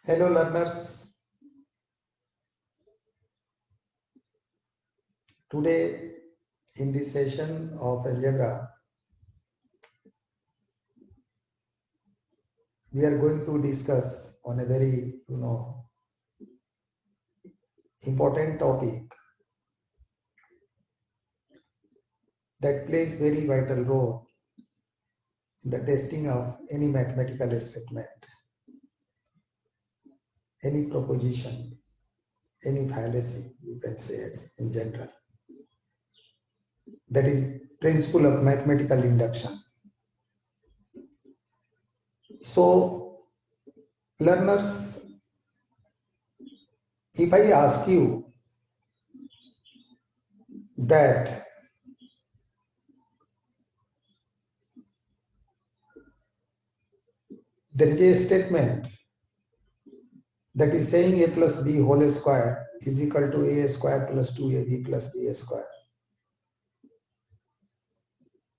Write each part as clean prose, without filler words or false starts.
Hello learners, today in this session of algebra, we are going to discuss on a very important topic that plays very vital role in the testing of any mathematical statement, any proposition, any fallacy, you can say as in general. That is principle of mathematical induction. So learners, if I ask you that there is a statement that is saying a plus b whole square is equal to a square plus 2ab plus b square.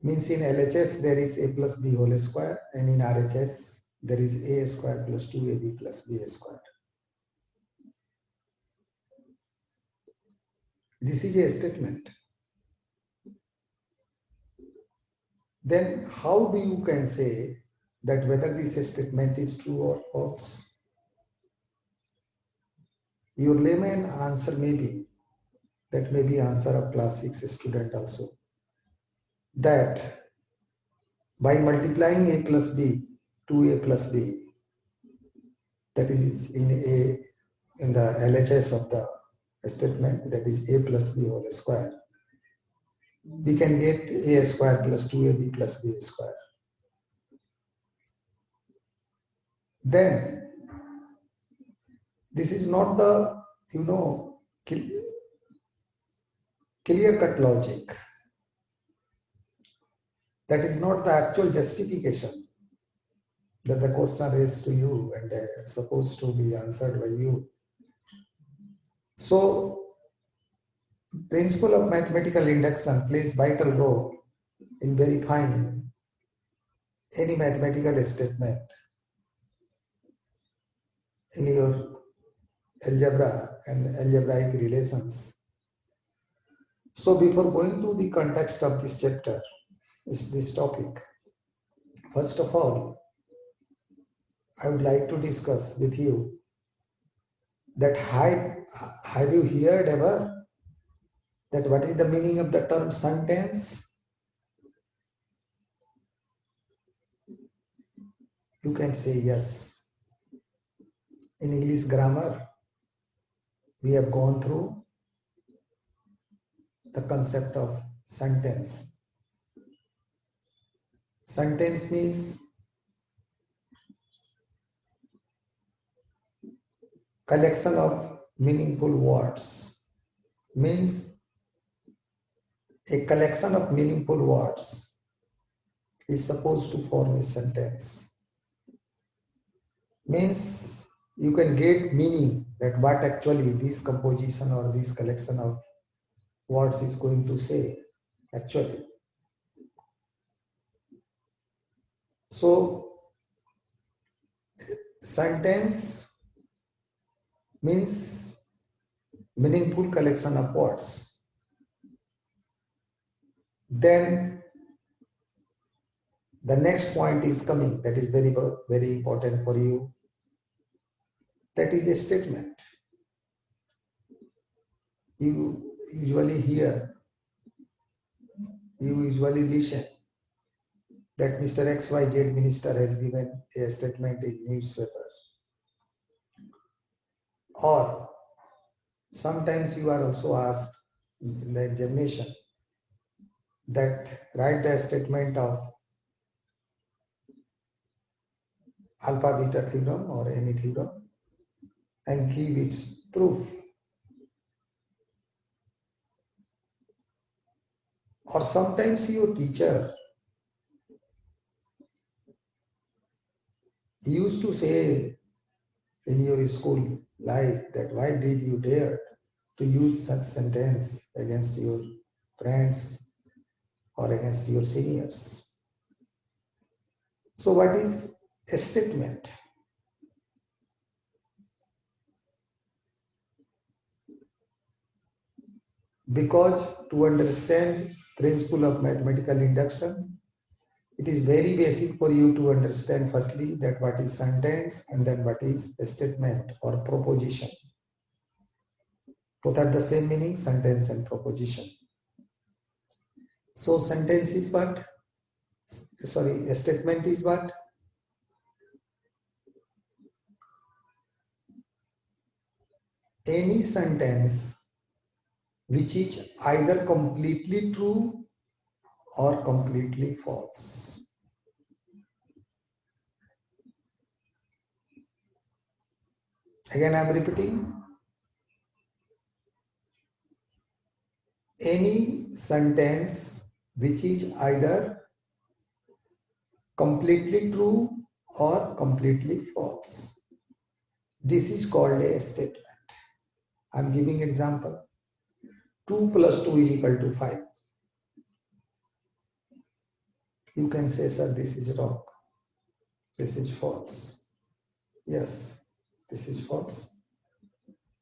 Means in LHS there is a plus b whole square and in RHS there is a square plus 2ab plus b square. This is a statement. Then how do you can say that whether this statement is true or false? Your layman answer may be, that may be answer of class 6 student also, that by multiplying a plus b to a plus b, that is in the LHS of the statement, that is a plus b whole square, we can get a square plus 2ab plus b square. Then this is not the clear cut logic. That is not the actual justification that the question raised to you and supposed to be answered by you. So principle of mathematical induction plays vital role in verifying any mathematical statement in your algebra and algebraic relations. So before going to the context of this chapter, this topic, first of all, I would like to discuss with you that have you heard ever that what is the meaning of the term sentence? You can say yes. In English grammar, we have gone through the concept of sentence. Sentence means collection of meaningful words. Means a collection of meaningful words is supposed to form a sentence. Means you can get meaning that what actually this composition or this collection of words is going to say actually. So sentence means meaningful collection of words. Then the next point is coming, that is very, very important for you. That is a statement. You usually hear, you usually listen that Mr. XYZ minister has given a statement in newspaper. Or sometimes you are also asked in the examination that write the statement of alpha beta theorem or any theorem and give its proof. Or sometimes your teacher used to say in your school life that why did you dare to use such sentence against your friends or against your seniors. So what is a statement? Because to understand principle of mathematical induction, it is very basic for you to understand firstly that what is sentence and then what is a statement or proposition. Both are the same meaning, sentence and proposition. So sentence is what? Sorry, a statement is what? Any sentence which is either completely true or completely false. Again, I am repeating. Any sentence which is either completely true or completely false. This is called a statement. I am giving example. 2 plus 2 is equal to 5. You can say, sir, this is wrong. This is false. Yes, this is false.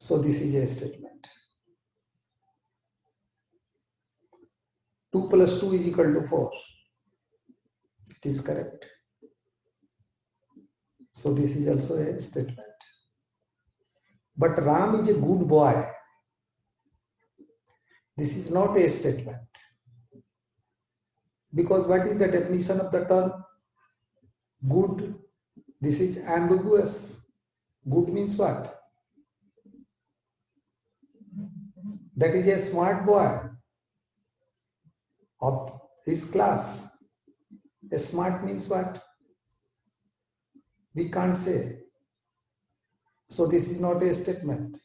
So this is a statement. 2 plus 2 is equal to 4. It is correct. So this is also a statement. But Ram is a good boy. This is not a statement. Because what is the definition of the term? Good. This is ambiguous. Good means what? That is a smart boy of his class. A smart means what? We can't say. So this is not a statement.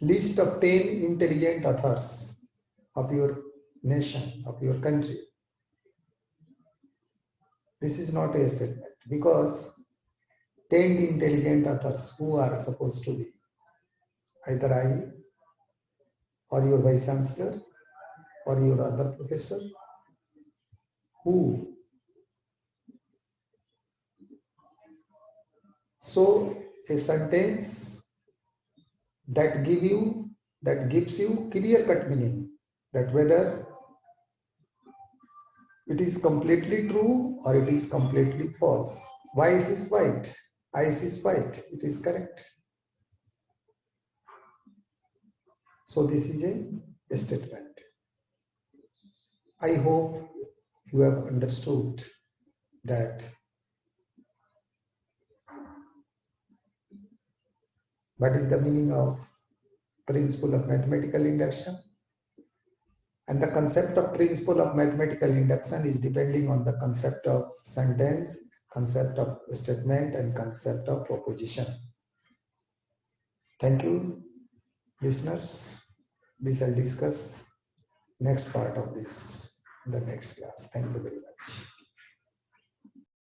List of 10 intelligent authors of your nation, of your country. This is not a statement because 10 intelligent authors who are supposed to be either I or your vice chancellor or your other professor who. So a sentence that gives you clear cut meaning that whether it is completely true or it is completely false. Ice is white. Ice is white. It is correct. So this is a statement. I hope you have understood that what is the meaning of principle of mathematical induction. And the concept of principle of mathematical induction is depending on the concept of sentence, concept of statement, and concept of proposition. Thank you, listeners. We shall discuss next part of this in the next class. Thank you very much.